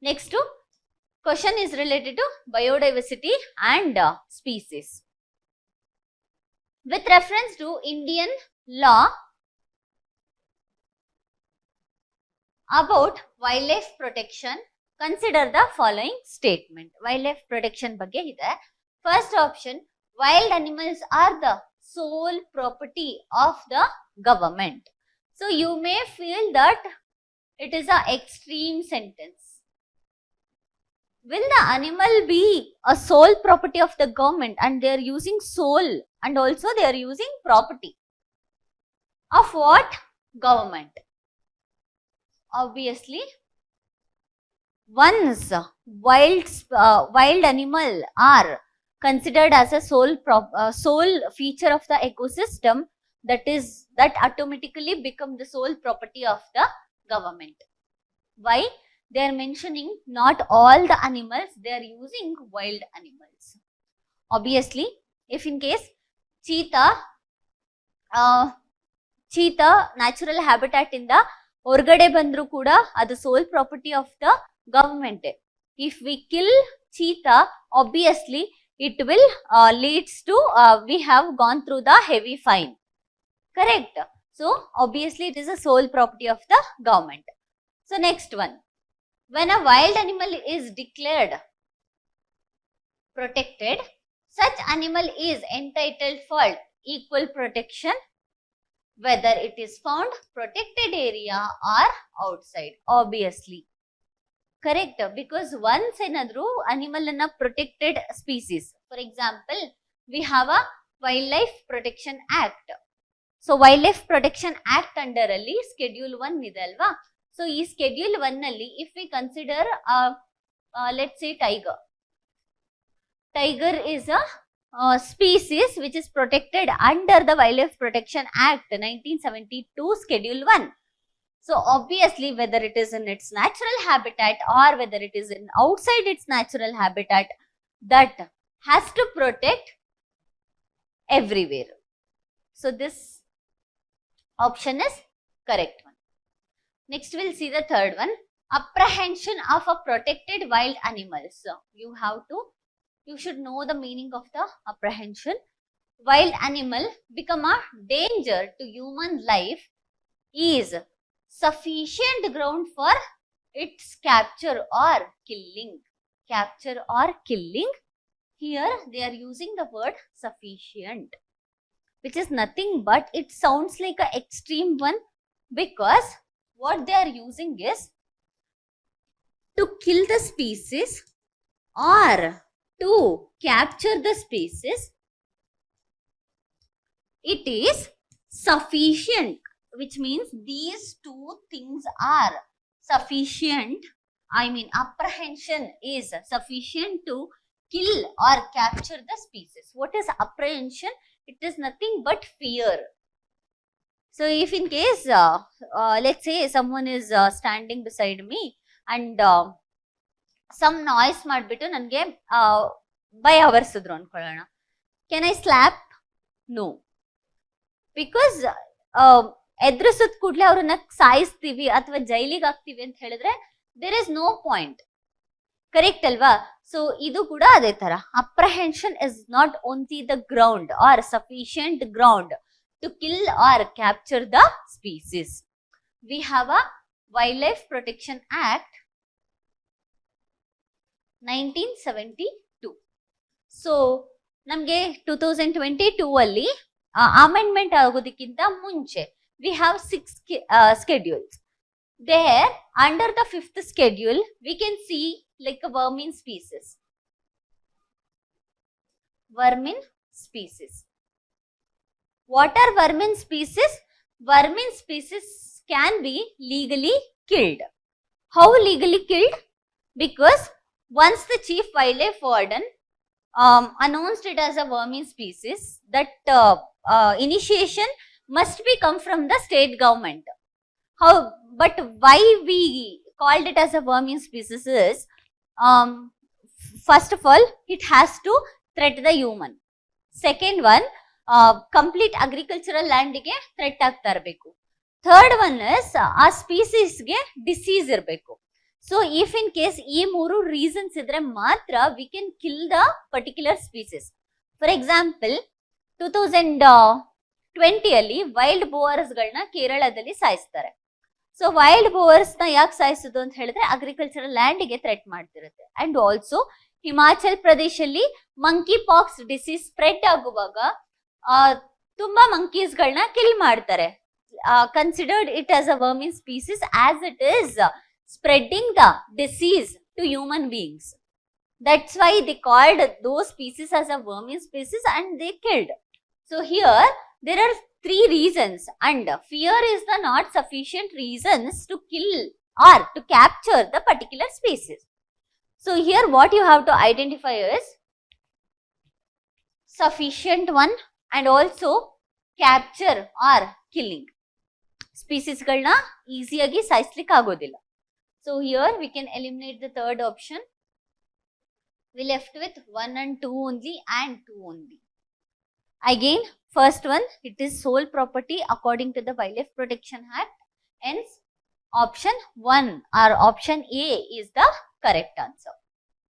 Next question is related to biodiversity and species. With reference to Indian law about wildlife protection, consider the following statement. Wildlife protection ಬಗ್ಗೆ ಇದೆ. First option, wild animals are the sole property of the government. So you may feel that it is an extreme sentence. Will the animal be a sole property of the government, and they are using sole and also they are using property of what government? Obviously, once wild animal are considered as a sole feature of the ecosystem, that automatically become the sole property of the government. Why? They are mentioning not all the animals, they are using wild animals. Obviously, if in case cheetah natural habitat inda ಹೊರಗಡೆ ಬಂದ್ರು ಕೂಡ ಅದು sole property of the government. If we kill cheetah, obviously it will leads to we have gone through the heavy fine. Correct? So obviously it is a sole property of the government. So next one, when a wild animal is declared protected, such animal is entitled for equal protection whether it is found protected area or outside. Obviously, correct, because once another animal in a protected species, for example, we have a Wildlife Protection Act. So Wildlife Protection Act under alli schedule 1 ಇದೆ ಅಲ್ವಾ. So ಈ schedule 1 ಅಲ್ಲಿ if we consider let's say tiger is a species which is protected under the Wildlife Protection Act 1972 schedule 1. So obviously whether it is in its natural habitat or whether it is in outside its natural habitat, that has to protect everywhere. So this option is correct one. Next we'll see the third one, apprehension of a protected wild animals. So you should know the meaning of the apprehension. Wild animal become a danger to human life is sufficient ground for its capture or killing. Capture or killing. Here they are using the word sufficient, which is nothing but it sounds like an extreme one, because what they are using is to kill the species or to capture the species. It is sufficient, which means these two things are sufficient. I mean, apprehension is sufficient to kill or capture the species. What is apprehension? It is nothing but fear. So if in case let's say someone is standing beside me and some noise ಮಾಡ್ಬಿಟ್ಟು ನನಗೆ ಭಯ ಬರ್ಸಿದ್ರು ಅನ್ಕೊಳ್ಳೋಣ, can I slap? No, because ಎದುರಿಸಿದ ಕೂಡಲೇ ಅವ್ರನ್ನ ಸಾಯಿಸ್ತೀವಿ ಅಥವಾ ಜೈಲಿಗೆ ಹಾಕ್ತಿವಿ ಅಂತ ಹೇಳಿದ್ರೆ there is no point. Correct ಅಲ್ವಾ? ಸೊ ಇದು ಕೂಡ ಅದೇ ತರ, apprehension is not only the ground or sufficient ground to kill or capture the species. We have a Wildlife Protection Act 1972. So ನಮಗೆ 2022 ಅಲ್ಲಿ ಅಮೆಂಡ್ಮೆಂಟ್ ಆಗೋದಕ್ಕಿಂತ ಮುಂಚೆ we have 6 schedules. There under the 5th schedule we can see like a vermin species. Vermin species. What are vermin species? Vermin species can be legally killed. How legally killed? Because once the Chief Wildlife Warden announced it as a vermin species, that initiation must be come from the state government. But why we called it as a vermin species is, first of all, it has to threat the human. Second one, complete agricultural ಲ್ಯಾಂಡ್ಗೆ threat ಆಗ್ತಾ ಇರಬೇಕು. Third one is ಆ ಸ್ಪೀಸೀಸ್ಗೆ disease ಇರಬೇಕು. So if in case ಈ 3 reasons ಇದ್ರೆ ಮಾತ್ರ we can kill the particular species. For example 2020 ಅಲ್ಲಿ ವೈಲ್ಡ್ ಬೋವರ್ಸ್ ಗಳನ್ನ ಕೇರಳದಲ್ಲಿ ಸಾಯಿಸ್ತಾರೆ. ಸೊ ವೈಲ್ಡ್ ಬೋವರ್ಸ್ ನ ಯಾಕೆ ಸಾಯಿಸೋದು ಅಂತ ಹೇಳಿದ್ರೆ ಅಗ್ರಿಕಲ್ಚರಲ್ ಲ್ಯಾಂಡ್ ಗೆ ಥ್ರೆಟ್ ಮಾಡ್ತಿರುತ್ತೆ. ಅಂಡ್ ಆಲ್ಸೋ ಹಿಮಾಚಲ್ ಪ್ರದೇಶಲ್ಲಿ ಮಂಕಿ ಪಾಕ್ಸ್ ಡಿಸೀಸ್ ಸ್ಪ್ರೆಡ್ ಆಗುವಾಗ ತುಂಬಾ ಮಂಕೀಸ್ ಗಳನ್ನ ಕಿಲ್ ಮಾಡ್ತಾರೆ. Considered it as a vermin species as it is spreading the disease to human beings. That's why they called those species as a vermin species and they killed. So here there are 3 reasons, and fear is the not sufficient reasons to kill or to capture the particular species. So here what you have to identify is sufficient one and also capture or killing. Species galna easy agi ಸಾಯಿಸ್ಲಿಕ್ಕೆ ಆಗೋದಿಲ್ಲ. So here we can eliminate the third option. We left with 1 and 2 only and 2 only. Again, first one, it is sole property according to the Wildlife Protection Act. Hence, option 1 or option A is the correct answer.